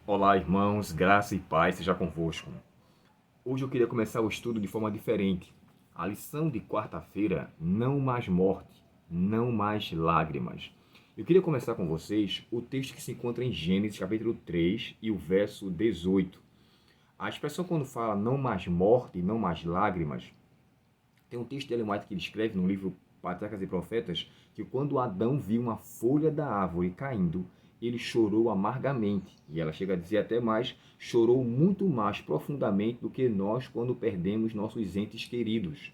Olá, irmãos, graça e paz seja convosco. Hoje eu queria começar o estudo de forma diferente. A lição de quarta-feira, não mais morte, não mais lágrimas. Eu queria começar com vocês o texto que se encontra em Gênesis capítulo 3 e o verso 18. A expressão quando fala não mais morte, não mais lágrimas, tem um texto de Ellen White que ele escreve no livro Patriarcas e Profetas que quando Adão viu uma folha da árvore caindo, ele chorou amargamente. E ela chega a dizer até mais, chorou muito mais profundamente do que nós quando perdemos nossos entes queridos.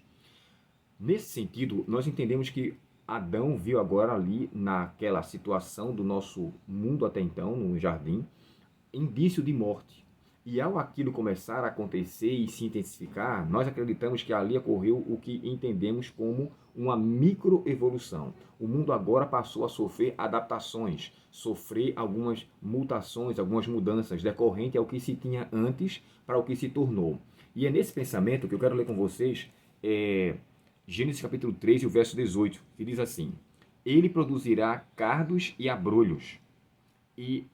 Nesse sentido, nós entendemos que Adão viu agora ali, naquela situação do nosso mundo até então, no jardim, indício de morte. E ao aquilo começar a acontecer e se intensificar, nós acreditamos que ali ocorreu o que entendemos como uma microevolução. O mundo agora passou a sofrer adaptações, sofrer algumas mutações, algumas mudanças decorrente ao que se tinha antes para o que se tornou. E é nesse pensamento que eu quero ler com vocês Gênesis capítulo 3 e o verso 18, que diz assim: Ele produzirá cardos e abrolhos, e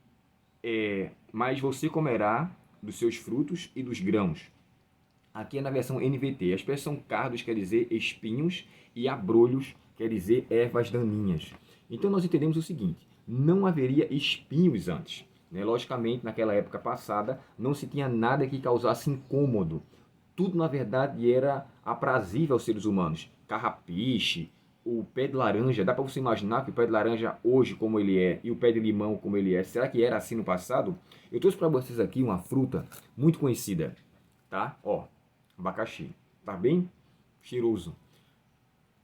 mas você comerá dos seus frutos e dos grãos. Aqui é na versão NVT. A expressão cardos quer dizer espinhos e abrolhos quer dizer ervas daninhas. Então nós entendemos o seguinte: não haveria espinhos antes. Né? Logicamente, naquela época passada, não se tinha nada que causasse incômodo. Tudo, na verdade, era aprazível aos seres humanos. Carrapiche, o pé de laranja, dá para você imaginar que o pé de laranja hoje como ele é e o pé de limão como ele é, será que era assim no passado? Eu trouxe para vocês aqui uma fruta muito conhecida, tá? Ó, abacaxi, tá bem cheiroso.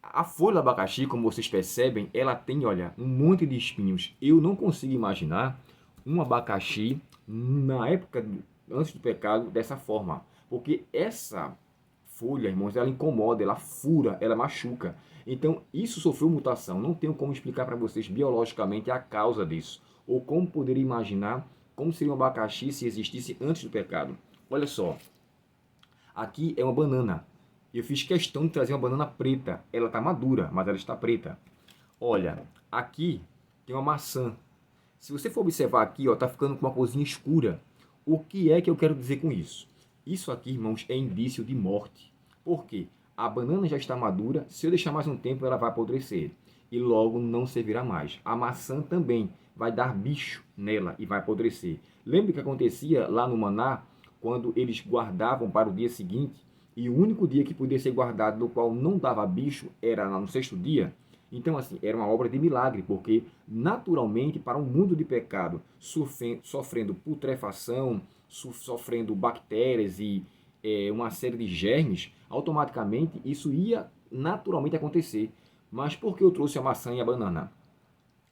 A folha do abacaxi, como vocês percebem, ela tem, olha, um monte de espinhos. Eu não consigo imaginar um abacaxi na época antes do pecado dessa forma, porque essa folha, irmãos, ela incomoda, ela fura, ela machuca. Então, isso sofreu mutação. Não tenho como explicar para vocês biologicamente a causa disso, ou como poderia imaginar como seria um abacaxi se existisse antes do pecado. Olha só, aqui é uma banana. Eu fiz questão de trazer uma banana preta. Ela está madura, mas ela está preta. Olha, aqui tem uma maçã. Se você for observar aqui, ó, tá ficando com uma corzinha escura. O que é que eu quero dizer com isso? Isso aqui, irmãos, é indício de morte. Por quê? A banana já está madura, se eu deixar mais um tempo, ela vai apodrecer e logo não servirá mais. A maçã também vai dar bicho nela e vai apodrecer. Lembra o que acontecia lá no maná, quando eles guardavam para o dia seguinte, e o único dia que podia ser guardado no qual não dava bicho era no sexto dia? Então, assim, era uma obra de milagre, porque naturalmente, para um mundo de pecado, sofrendo putrefação, sofrendo bactérias e uma série de germes, automaticamente isso ia naturalmente acontecer. Mas por que eu trouxe a maçã e a banana?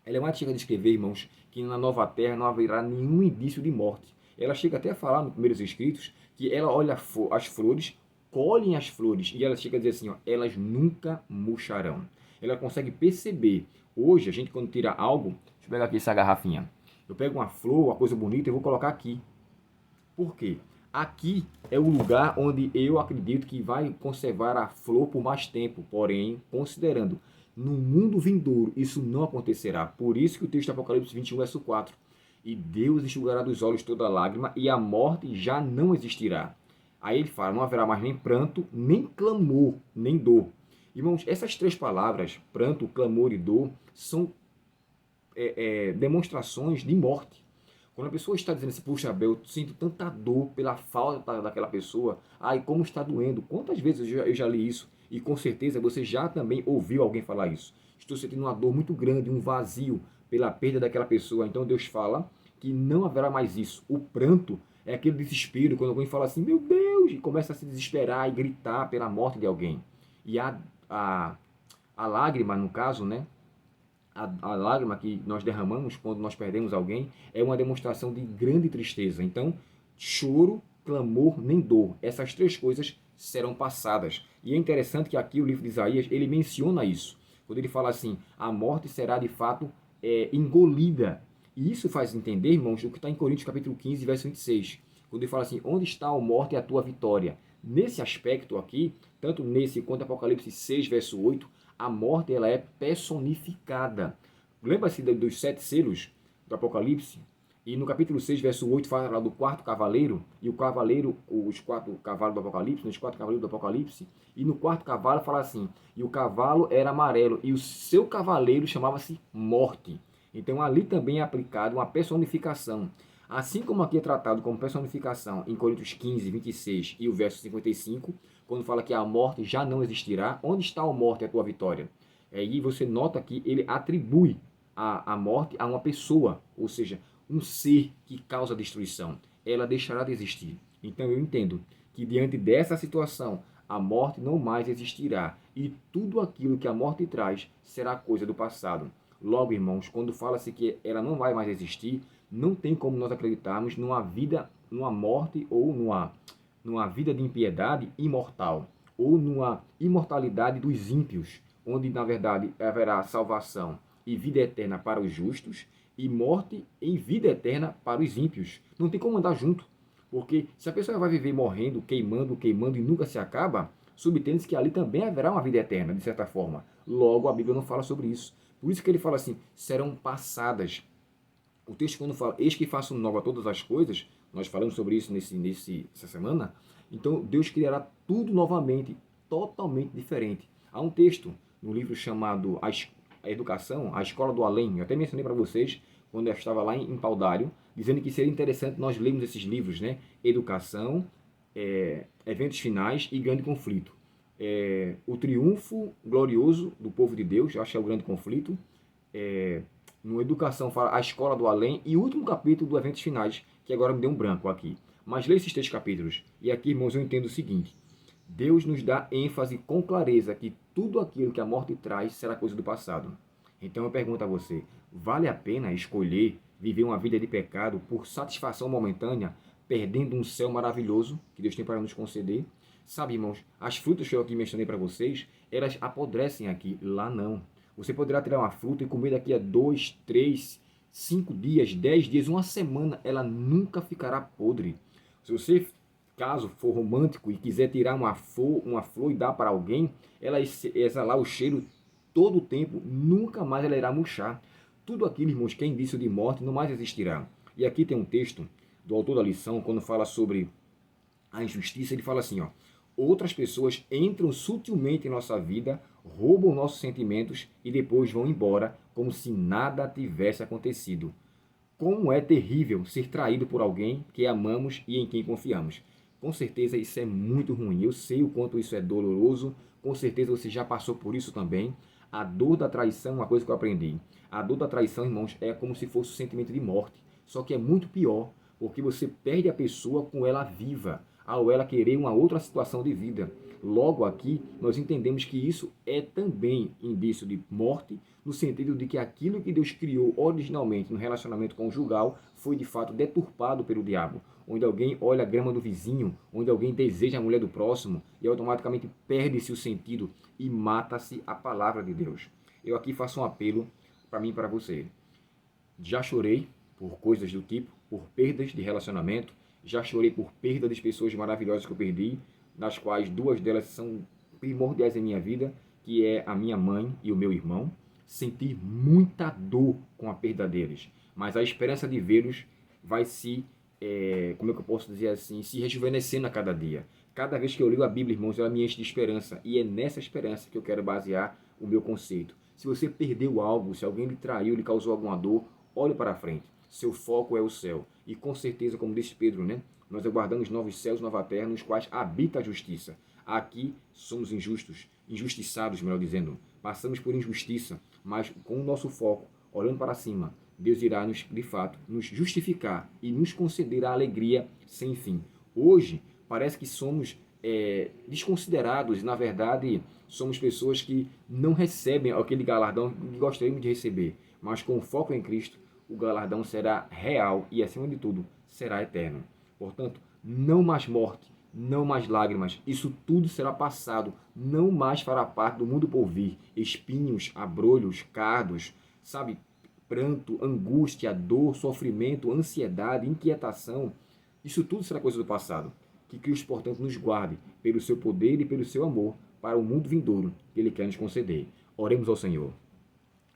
Ela é uma chega de escrever, irmãos, que na nova terra não haverá nenhum indício de morte. Ela chega até a falar nos primeiros escritos que ela olha as flores, colhem as flores, e ela chega a dizer assim, ó, elas nunca murcharão. Ela consegue perceber. Hoje, a gente quando tira algo, deixa eu pegar aqui essa garrafinha. Eu pego uma flor, uma coisa bonita e vou colocar aqui. Por quê? Aqui é o lugar onde eu acredito que vai conservar a flor por mais tempo, porém, considerando no mundo vindouro isso não acontecerá. Por isso que o texto de Apocalipse 21, verso 4. E Deus enxugará dos olhos toda lágrima e a morte já não existirá. Aí ele fala, não haverá mais nem pranto, nem clamor, nem dor. Irmãos, essas três palavras, pranto, clamor e dor, são demonstrações de morte. Quando a pessoa está dizendo assim, puxa, Abel, eu sinto tanta dor pela falta daquela pessoa, ai, como está doendo. Quantas vezes eu já li isso? E com certeza você já também ouviu alguém falar isso. Estou sentindo uma dor muito grande, um vazio pela perda daquela pessoa. Então Deus fala que não haverá mais isso. O pranto é aquele desespero, quando alguém fala assim, meu Deus, e começa a se desesperar e gritar pela morte de alguém. E a, a lágrima, no caso, né? A lágrima que nós derramamos quando nós perdemos alguém é uma demonstração de grande tristeza. Então, choro, clamor, nem dor. Essas três coisas serão passadas. E é interessante que aqui o livro de Isaías, ele menciona isso. Quando ele fala assim, a morte será de fato engolida. E isso faz entender, irmãos, o que está em Coríntios capítulo 15, verso 26. Quando ele fala assim, onde está a morte e a tua vitória? Nesse aspecto aqui, tanto nesse quanto Apocalipse 6, verso 8, a morte ela é personificada. Lembra-se dos sete selos do Apocalipse? E no capítulo 6, verso 8, fala lá do quarto cavaleiro, e o cavaleiro, os 4 cavalos do Apocalipse, os 4 cavaleiros do Apocalipse, e no quarto cavalo fala assim, e o cavalo era amarelo, e o seu cavaleiro chamava-se Morte. Então ali também é aplicado uma personificação. Assim como aqui é tratado como personificação em Coríntios 15, 26 e o verso 55, quando fala que a morte já não existirá, onde está a morte, a tua vitória? E você nota que ele atribui a morte a uma pessoa, ou seja, um ser que causa destruição. Ela deixará de existir. Então eu entendo que diante dessa situação, a morte não mais existirá. E tudo aquilo que a morte traz será coisa do passado. Logo, irmãos, quando fala-se que ela não vai mais existir, não tem como nós acreditarmos numa vida, numa morte ou numa vida de impiedade imortal, ou numa imortalidade dos ímpios, onde na verdade haverá salvação e vida eterna para os justos, e morte em vida eterna para os ímpios. Não tem como andar junto. Porque se a pessoa vai viver morrendo, queimando e nunca se acaba, subtende-se que ali também haverá uma vida eterna, de certa forma. Logo, a Bíblia não fala sobre isso. Por isso que ele fala assim, serão passadas. O texto quando fala, eis que faço nova todas as coisas, nós falamos sobre isso essa semana, então Deus criará tudo novamente, totalmente diferente. Há um texto no livro chamado A Educação, a Escola do Além, eu até mencionei para vocês, quando eu estava lá em Paudário, dizendo que seria interessante nós lermos esses livros, né? Educação, Eventos Finais e Grande Conflito. O triunfo glorioso do povo de Deus, eu acho que é o grande conflito. No Educação fala a Escola do Além e o último capítulo do Eventos Finais, que agora me deu um branco aqui. Mas leia esses 3 capítulos. E aqui, irmãos, eu entendo o seguinte. Deus nos dá ênfase com clareza que tudo aquilo que a morte traz será coisa do passado. Então eu pergunto a você, vale a pena escolher viver uma vida de pecado por satisfação momentânea, perdendo um céu maravilhoso que Deus tem para nos conceder? Sabe, irmãos, as frutas que eu aqui mencionei para vocês, elas apodrecem aqui, lá não. Você poderá tirar uma fruta e comer daqui a 2, 3, 5 dias, 10 dias, uma semana, ela nunca ficará podre. Se você, caso for romântico e quiser tirar uma flor e dar para alguém, ela exalar o cheiro todo o tempo, nunca mais ela irá murchar. Tudo aquilo, irmãos, que é indício de morte, não mais existirá. E aqui tem um texto do autor da lição, quando fala sobre a injustiça, ele fala assim, ó, outras pessoas entram sutilmente em nossa vida, roubam nossos sentimentos e depois vão embora como se nada tivesse acontecido. Como é terrível ser traído por alguém que amamos e em quem confiamos. Com certeza isso é muito ruim. Eu sei o quanto isso é doloroso. Com certeza você já passou por isso também. A dor da traição é uma coisa que eu aprendi. A dor da traição, irmãos, é como se fosse um sentimento de morte. Só que é muito pior, porque você perde a pessoa com ela viva, ao ela querer uma outra situação de vida. Logo aqui, nós entendemos que isso é também indício de morte, no sentido de que aquilo que Deus criou originalmente no relacionamento conjugal foi de fato deturpado pelo diabo, onde alguém olha a grama do vizinho, onde alguém deseja a mulher do próximo e automaticamente perde-se o sentido e mata-se a palavra de Deus. Eu aqui faço um apelo para mim e para você. Já chorei por coisas do tipo, por perdas de relacionamento, já chorei por perda de pessoas maravilhosas que eu perdi, das quais 2 delas são primordiais em minha vida, que é a minha mãe e o meu irmão. Senti muita dor com a perda deles, mas a esperança de vê-los vai como é que eu posso dizer assim, se rejuvenescendo a cada dia. Cada vez que eu leio a Bíblia, irmãos, ela me enche de esperança, e é nessa esperança que eu quero basear o meu conceito. Se você perdeu algo, se alguém lhe traiu, lhe causou alguma dor, olhe para frente. Seu foco é o céu. E com certeza, como disse Pedro, né? Nós aguardamos novos céus, nova terra, nos quais habita a justiça. Aqui somos injustos, injustiçados, melhor dizendo. Passamos por injustiça, mas com o nosso foco, olhando para cima, Deus irá, de fato, nos justificar e nos conceder a alegria sem fim. Hoje, parece que somos desconsiderados e, na verdade, somos pessoas que não recebem aquele galardão que gostaríamos de receber. Mas com o foco em Cristo, o galardão será real e, acima de tudo, será eterno. Portanto, não mais morte, não mais lágrimas, isso tudo será passado, não mais fará parte do mundo por vir. Espinhos, abrolhos, cardos, sabe, pranto, angústia, dor, sofrimento, ansiedade, inquietação, isso tudo será coisa do passado. Que Cristo, portanto, nos guarde pelo seu poder e pelo seu amor para o mundo vindouro que Ele quer nos conceder. Oremos ao Senhor.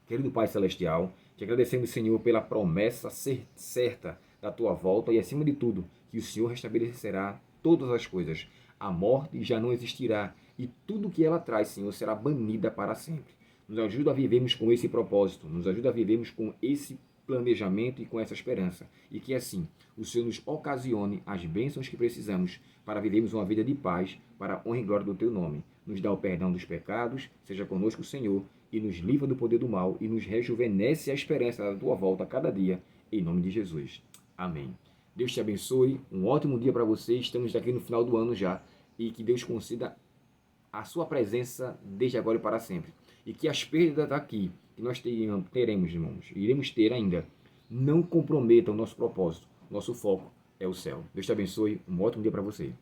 Querido Pai Celestial, Te agradecemos, Senhor, pela promessa certa da tua volta e, acima de tudo, que o Senhor restabelecerá todas as coisas. A morte já não existirá e tudo que ela traz, Senhor, será banida para sempre. Nos ajuda a vivermos com esse propósito, nos ajuda a vivermos com esse planejamento e com essa esperança. E que assim o Senhor nos ocasione as bênçãos que precisamos para vivermos uma vida de paz, para a honra e glória do teu nome. Nos dá o perdão dos pecados, seja conosco, Senhor, e nos livra do poder do mal e nos rejuvenesce a esperança da tua volta a cada dia, em nome de Jesus. Amém. Deus te abençoe, um ótimo dia para você. Estamos aqui no final do ano já, e que Deus conceda a sua presença desde agora e para sempre. E que as perdas daqui, que nós teremos, irmãos, iremos ter ainda, não comprometam o nosso propósito. Nosso foco é o céu. Deus te abençoe, um ótimo dia para você.